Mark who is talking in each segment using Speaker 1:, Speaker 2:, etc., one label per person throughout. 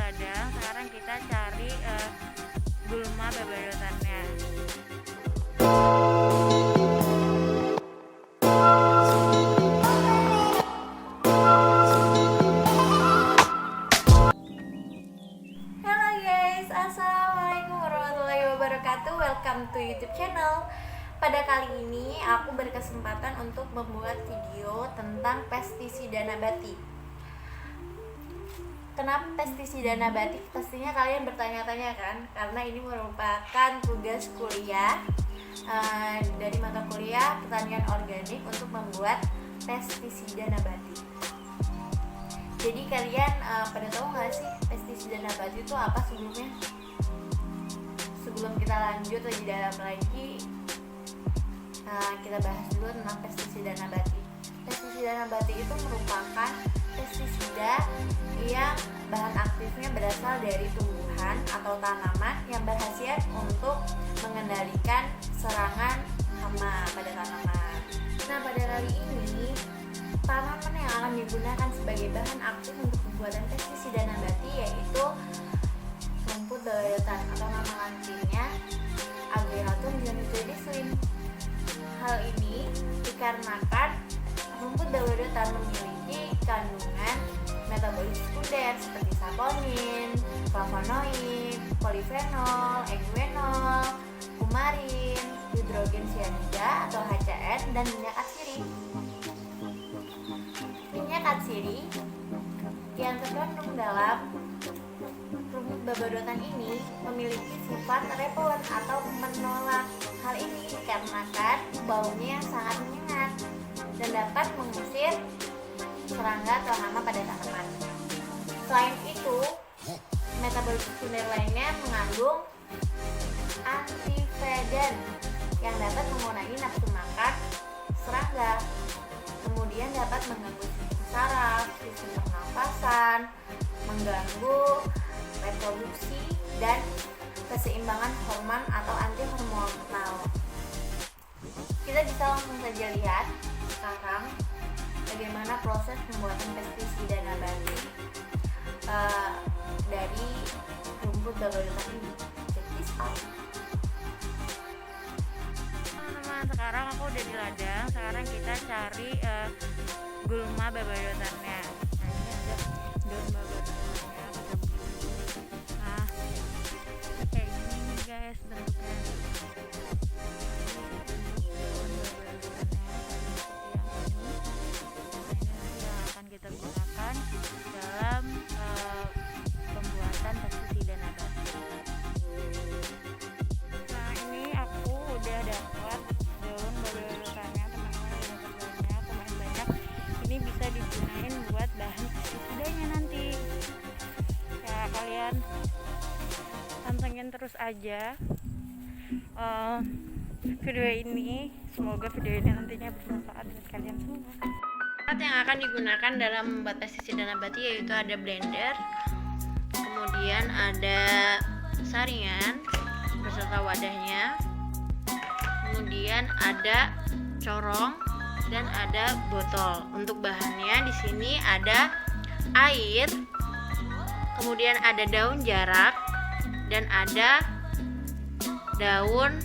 Speaker 1: ladang, sekarang kita cari gulma babadotannya.
Speaker 2: Halo guys, assalamualaikum warahmatullahi wabarakatuh. Welcome to YouTube channel. Pada kali ini aku berkesempatan untuk membuat video tentang pestisida nabati. Kenapa pestisida nabati? Pastinya kalian bertanya-tanya kan, karena ini merupakan tugas kuliah dari mata kuliah pertanian organik untuk membuat pestisida nabati. Jadi kalian pada tahu nggak sih pestisida nabati itu apa sebelumnya? Sebelum kita lanjut lebih dalam lagi, kita bahas dulu tentang pestisida nabati. Pestisida nabati itu merupakan pestisida yang bahan aktifnya berasal dari tumbuhan atau tanaman yang berkhasiat untuk mengendalikan serangan hama pada tanaman. Nah, pada kali ini tanaman yang akan digunakan sebagai bahan aktif untuk pembuatan pestisida nabati yaitu rumput babadotan atau nama latinnya Ageratum dianthrophyllum. Hal ini dikarenakan rumput babadotan memiliki kandungan metabolit sekunder seperti saponin, flavonoid, polifenol, eugenol, kumarin, hidrogen cyanida atau HCN, dan minyak atsiri. Minyak atsiri yang terkandung dalam rumput babadotan ini memiliki sifat repelen atau menolak. Hal ini dikarenakan baunya yang sangat menyengat dan dapat mengusir serangga atau hama pada tanaman. Selain itu, metabolit sekunder lainnya mengandung antivedan yang dapat mengurangi nafsu makan serangga, kemudian dapat mengganggu sistem saraf, sistem pernapasan, mengganggu reproduksi dan keseimbangan hormon atau antihormonal. Kita bisa langsung saja lihat sekarang bagaimana proses pembuatan pestisida nabati dari rumput babadotan ini. Check this out.
Speaker 1: Teman-teman, sekarang aku udah di ladang. Sekarang kita cari gulma babadotannya. Nah, ini ada daun babadotannya. Nah, kayak gini nih guys bentuknya. Kita gunakan dalam pembuatan pestisida nabati. Nah, ini aku udah dapat daun babadotannya, teman-teman, udah dapat banyak, lumayan banyak. Ini bisa digunain buat bahan pestisidanya nanti. Ya, kalian pantengin terus aja video ini. Semoga video ini nantinya bermanfaat buat kalian semua. Alat yang akan digunakan dalam membuat pestisida nabati yaitu ada blender, kemudian ada saringan beserta wadahnya, kemudian ada corong dan ada botol. Untuk bahannya di sini ada air, kemudian ada daun jarak dan ada daun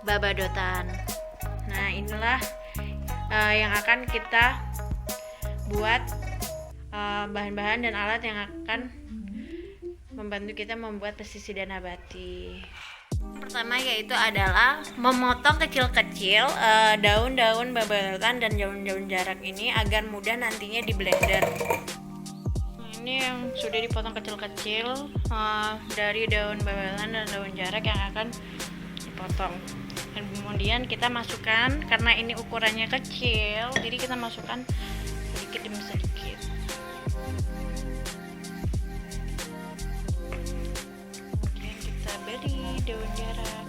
Speaker 1: babadotan. Nah, inilah yang akan kita buat bahan-bahan dan alat yang akan membantu kita membuat pestisida nabati. Pertama yaitu adalah memotong kecil-kecil daun-daun babadotan dan daun-daun jarak ini agar mudah nantinya di blender. Ini yang sudah dipotong kecil-kecil dari daun babadotan dan daun jarak yang akan dipotong. Dan kemudian kita masukkan, karena ini ukurannya kecil, jadi kita masukkan sedikit demi sedikit. Kemudian kita beri daun jarak.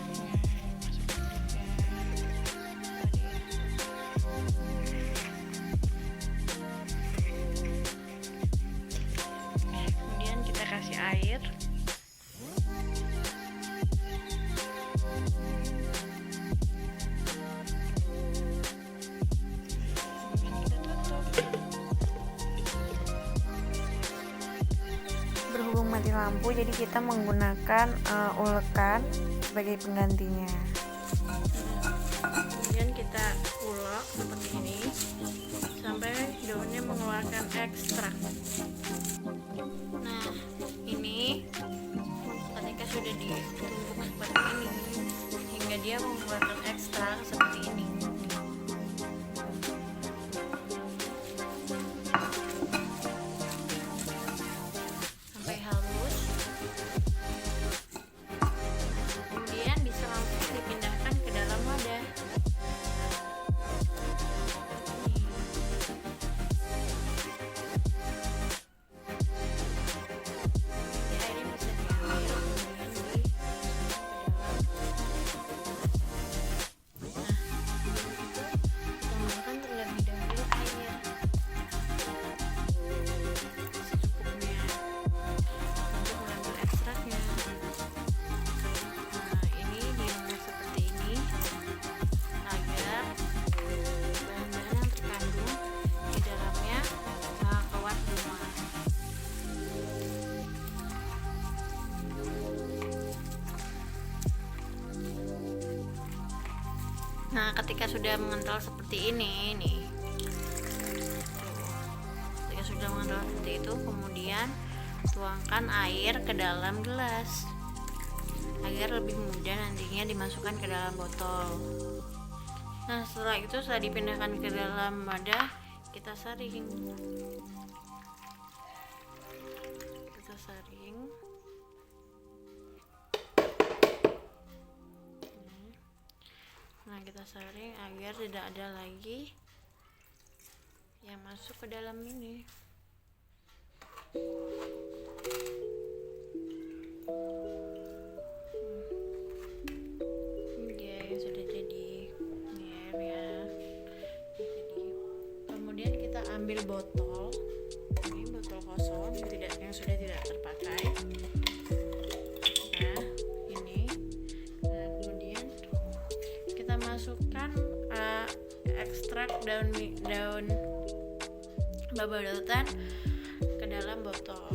Speaker 1: Kemudian kita kasih air. mati lampu, jadi kita menggunakan ulekan sebagai penggantinya. Kemudian kita ulek seperti ini sampai daunnya mengeluarkan ekstrak. Nah, ini ketika sudah ditumbuk seperti ini hingga dia mengeluarkan ekstrak seperti ini. Sampai halus. Kemudian bisa langsung dipindahkan ke dalam wadah. Nah, ketika sudah mengental seperti ini nih, ketika sudah mengental seperti itu, kemudian tuangkan air ke dalam gelas agar lebih mudah nantinya dimasukkan ke dalam botol. Nah, setelah itu, setelah dipindahkan ke dalam wadah, kita saring. Nah, kita saring agar tidak ada lagi yang masuk ke dalam ini. Ini dia yang sudah jadi. Ini airnya jadi. Kemudian kita ambil botol. Ini botol kosong yang sudah tidak terpakai. Masukkan ekstrak daun babadotan ke dalam botol.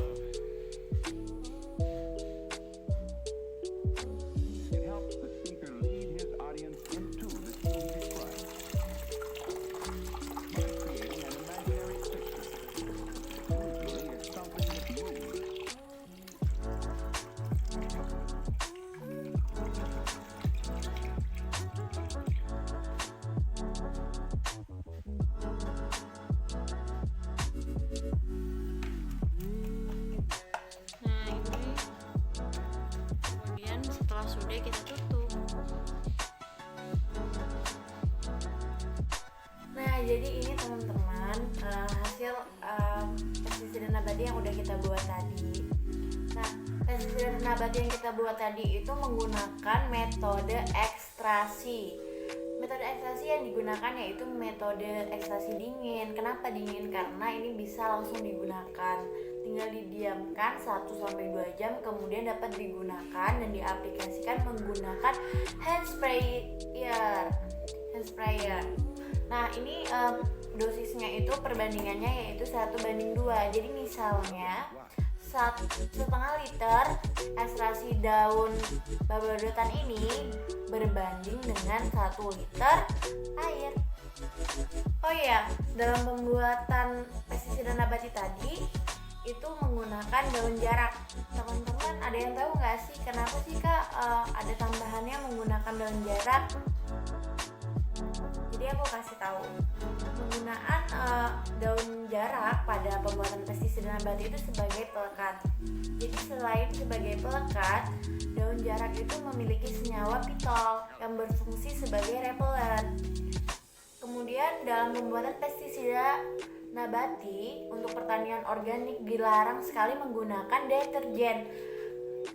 Speaker 1: Sudah kita tutup.
Speaker 2: Nah, jadi ini teman-teman hasil pestisida nabati yang udah kita buat tadi. Nah, pestisida nabati yang kita buat tadi itu menggunakan metode ekstrasi. Metode ekstrasi yang digunakan yaitu metode ekstrasi dingin. Kenapa dingin? Karena ini bisa langsung digunakan. Tinggal didiamkan 1-2 jam, kemudian dapat digunakan dan diaplikasikan menggunakan hand sprayer. Nah, ini dosisnya itu perbandingannya yaitu 1:2. Jadi misalnya 1,5 liter ekstraksi daun babadotan ini berbanding dengan 1 liter air. Oh iya, dalam pembuatan pestisida nabati tadi itu menggunakan daun jarak. Teman-teman ada yang tahu nggak sih kenapa sih Kak ada tambahannya menggunakan daun jarak? Jadi aku kasih tahu, penggunaan daun jarak pada pembuatan pestisida nabati itu sebagai pelekat. Jadi selain sebagai pelekat, daun jarak itu memiliki senyawa pitol yang berfungsi sebagai repelen. Kemudian dalam pembuatan pestisida nabati untuk pertanian organik dilarang sekali menggunakan deterjen.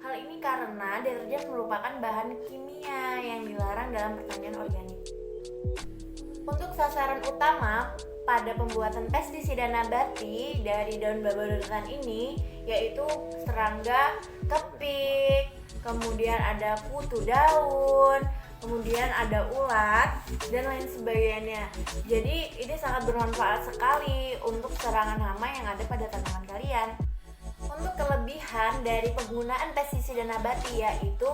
Speaker 2: Hal ini karena deterjen merupakan bahan kimia yang dilarang dalam pertanian organik. Untuk sasaran utama pada pembuatan pestisida nabati dari daun babadotan ini yaitu serangga, kepik, kemudian ada kutu daun, kemudian ada ulat dan lain sebagainya. Jadi ini sangat bermanfaat sekali untuk serangan hama yang ada pada tanaman kalian. Untuk kelebihan dari penggunaan pestisida nabati yaitu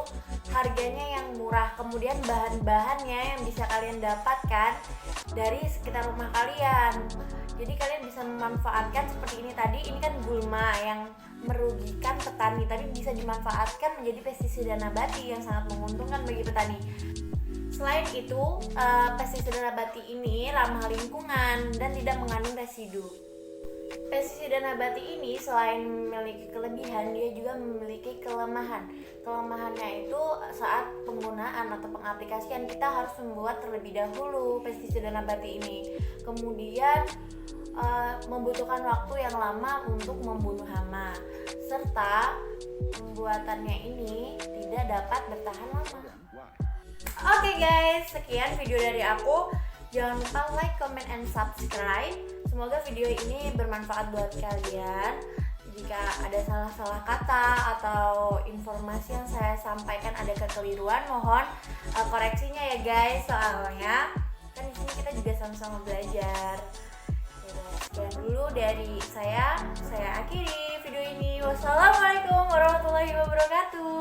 Speaker 2: harganya yang murah, kemudian bahan-bahannya yang bisa kalian dapatkan dari sekitar rumah kalian. Jadi kalian bisa memanfaatkan seperti ini tadi, ini kan gulma yang merugikan petani, tapi bisa dimanfaatkan menjadi pestisida nabati yang sangat menguntungkan bagi petani. Selain itu, pestisida nabati ini ramah lingkungan dan tidak mengandung residu. Pestisida nabati ini selain memiliki kelebihan, dia juga memiliki kelemahan. Kelemahannya itu saat penggunaan atau pengaplikasian kita harus membuat terlebih dahulu pestisida nabati ini. Kemudian membutuhkan waktu yang lama untuk membunuh hama, serta pembuatannya ini tidak dapat bertahan lama. Oke guys, sekian video dari aku. Jangan lupa like, comment, and subscribe. Semoga video ini bermanfaat buat kalian. Jika ada salah-salah kata atau informasi yang saya sampaikan ada kekeliruan, mohon koreksinya ya guys. Soalnya kan di sini kita juga sama-sama belajar. Sekian dulu dari saya akhiri video ini. Wassalamualaikum warahmatullahi wabarakatuh.